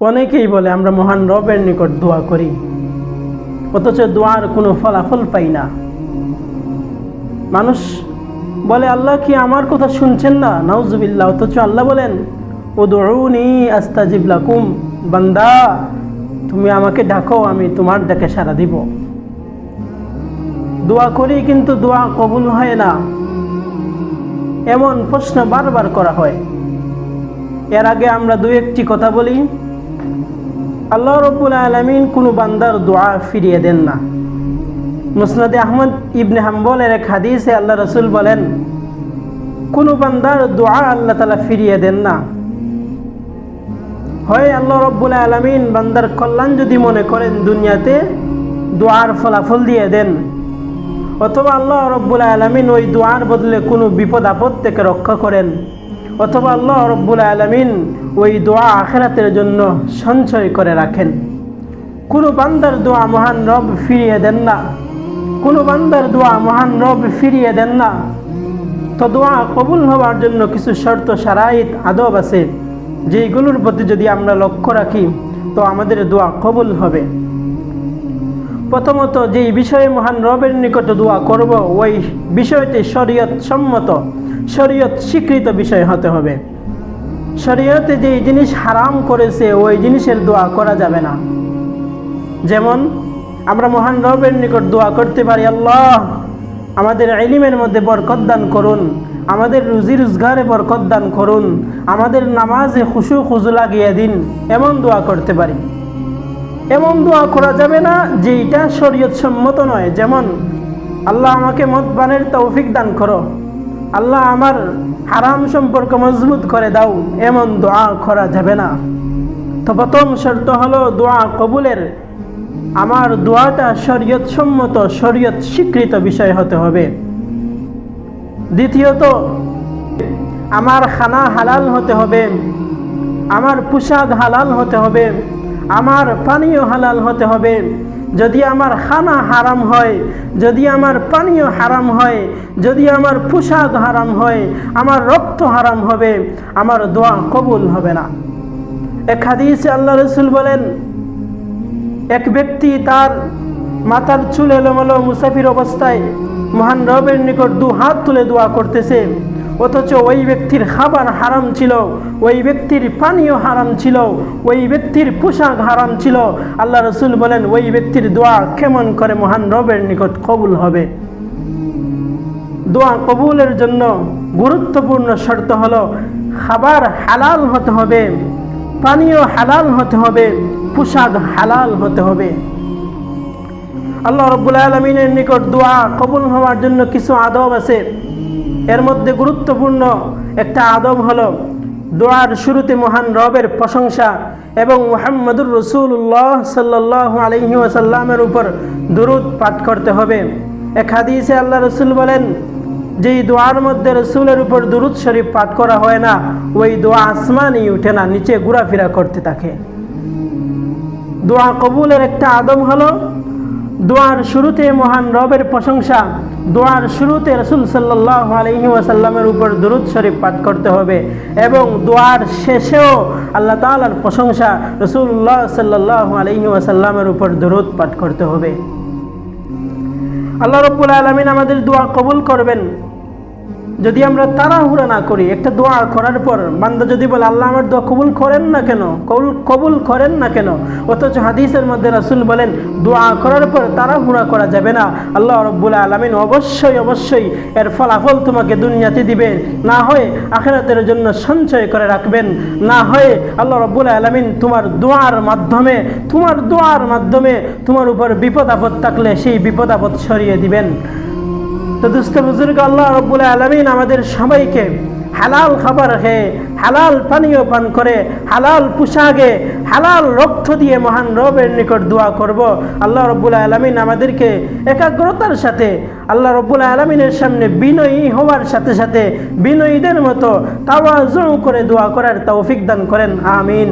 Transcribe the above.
অনেকেই বলে আমরা মহান রবের নিকট দোয়া করি, অথচ দোয়ার কোনো ফলাফল পাই না। মানুষ বলে আল্লাহ কি আমার কথা শুনছেন না? নাউজুবিল্লাহ। অথচ আল্লাহ বলেন উদউনি আস্তাজিব লাকুম, বান্দা তুমি আমাকে ডাকো, আমি তোমার ডাকে সাড়া দিব। দোয়া করি কিন্তু দোয়া কবুল হয় না, এমন প্রশ্ন বারবার করা হয়। এর আগে আমরা দু একটি কথা বলি। আল্লাহ রাব্বুল আলামিন কোনো বান্দার দোয়া ফিরিয়ে দেন না। মুসনাদে আহমদ ইবনে হাম্বলের এক হাদিসে আল্লাহ রাসূল বলেন, কোনো বান্দার দোয়া আল্লাহ তাআলা ফিরিয়ে দেন না। হয় আল্লাহ রাব্বুল আলামিন বান্দার কল্যাণ যদি মনে করেন দুনিয়াতে দোয়ার ফলাফল দিয়ে দেন, অথবা আল্লাহ রাব্বুল আলামিন ওই দোয়ার বদলে কোনো বিপদ আপদ থেকে রক্ষা করেন, অথবা আল্লাহ রাব্বুল আলামিন ওই দোয়া আখিরাতের জন্য সঞ্চয় করে রাখেন। কোনো বান্দার দোয়া মহান রব ফিরিয়ে দেন না, কোনো বান্দার দোয়া মহান রব ফিরিয়ে দেন না। তো দোয়া কবুল হওয়ার জন্য কিছু শর্ত শারাইত আদব আছে, যেইগুলোর প্রতি যদি আমরা লক্ষ্য রাখি তো আমাদের দোয়া কবুল হবে। প্রথমত, যেই বিষয়ে মহান রবের নিকট দোয়া করব ওই বিষয়টি শরীয়ত সম্মত, শরীয়ত স্বীকৃত বিষয় হতে হবে। শরীয়তে যেই জিনিস হারাম করেছে ওই জিনিসের দোয়া করা যাবে না। যেমন আমরা মহান রবের নিকট দোয়া করতে পারি, আল্লাহ আমাদের ইলমের মধ্যে বরকত দান করুন, আমাদের রুজি রোজগারে বরকত দান করুন, আমাদের নামাজে খুশু খুজু লাগিয়ে দিন, এমন দোয়া করতে পারি। এমন দোয়া করা যাবে না যেটা শরীয়ত সম্মত নয়। যেমন আল্লাহ আমাকে মদ পানের তৌফিক দান করো, আল্লাহ আমার হারাম সম্পর্ক মজবুত করে দাও, এমন দোয়া করা যাবে না। তো প্রথম শর্ত হলো দোয়া কবুলের আমার দোয়াটা শরীয়ত সম্মত, শরীয়ত স্বীকৃত বিষয় হতে হবে। দ্বিতীয়ত, আমার খানা হালাল হতে হবে, আমার পোশাক হালাল হতে হবে, আমার পানীয় হালাল হতে হবে। যদি আমার খানা হারাম হয়, যদি আমার পানীয় হারাম হয়, যদি আমার পোশাক হারাম হয়, আমার রক্ত হারাম হবে, আমার দোয়া কবুল হবে না। এক হাদিসে আল্লাহ রাসূল বলেন, এক ব্যক্তি তার মাথার চুল এলোমেলো মুসাফির অবস্থায় মহান রবের নিকট দু হাত তুলে দোয়া করতেছে, অথচ ওই ব্যক্তির খাবার হারাম ছিল, ওই ব্যক্তির পানীয় হারাম ছিল, ওই ব্যক্তির পোশাক হারাম ছিল। আল্লাহ রাসূল বলেন, ওই ব্যক্তির দোয়া কেমন করে মহান রবের নিকট কবুল হবে? দোয়া কবুলের জন্য গুরুত্বপূর্ণ শর্ত হলো খাবার হালাল হতে হবে, পানীয় হালাল হতে হবে, পোশাক হালাল হতে হবে। আল্লাহ রাব্বুল আলামিনের নিকট দোয়া কবুল হওয়ার জন্য কিছু আদব আছে। এর মধ্যে গুরুত্বপূর্ণ একটা আদব হলো দোয়ার শুরুতে মহান রবের প্রশংসা এবং মুহাম্মদুর রাসূলুল্লাহ সাল্লাল্লাহু আলাইহি ওয়াসাল্লামের উপর দুরূদ পাঠ করতে হবে। এক হাদিসে আল্লাহ রাসূল বলেন, যেই দোয়ার মধ্যে রাসূলের উপর দুরূদ শরীফ পাঠ করা হয় না ওই দোয়া আসমানেই উঠে না, নিচে ঘোরাফেরা করতে থাকে। দোয়া কবুলের একটা আদব হলো দোয়ার শুরুতে মহান রবের প্রশংসা, দোয়ার শুরুতে রাসূল সাল্লাল্লাহু আলাইহি ওয়াসাল্লামের উপর দুরূদ শরীফ পাঠ করতে হবে এবং দোয়ার শেষেও আল্লাহ তাআলার প্রশংসা, রাসূলুল্লাহ সাল্লাল্লাহু আলাইহি ওয়াসাল্লামের উপর দুরূদ পাঠ করতে হবে। আল্লাহ রাব্বুল আলামিন আমাদের দোয়া কবুল করবেন যদি আমরা তাড়াহুড়া না করি। একটা দোয়া করার পর বান্দা যদি বলে আল্লাহ আমার দোয়া কবুল করেন না কেন, কবুল করেন না কেন, অথচ হাদিসের মধ্যে রাসূল বলেন দোয়া করার পর তাড়াহুড়া করা যাবে না। আল্লাহ রাব্বুল আলামিন অবশ্যই অবশ্যই এর ফলাফল তোমাকে দুনিয়াতে দিবেন, না হয় আখিরাতের জন্য সঞ্চয় করে রাখবেন, না হয় আল্লাহ রাব্বুল আলামিন তোমার দোয়ার মাধ্যমে তোমার উপর বিপদ আপদ থাকলে সেই বিপদ আপদ সরিয়ে দিবেন। তো দোস্ত বুজুর্গ, আল্লাহ রাব্বুল আলামিন আমাদের সবাইকে হালাল খাবার খেয়ে, হালাল পানীয় পান করে, হালাল পোশাকে, হালাল রক্ত দিয়ে মহান রবের নিকট দোয়া করব। আল্লাহ রাব্বুল আলামিন আমাদেরকে একাগ্রতার সাথে আল্লাহ রাব্বুল আলামিনের সামনে বিনয়ী হওয়ার সাথে সাথে বিনয়ীদের মতো তাওয়াজু করে দোয়া করার তৌফিক দান করেন। আমিন।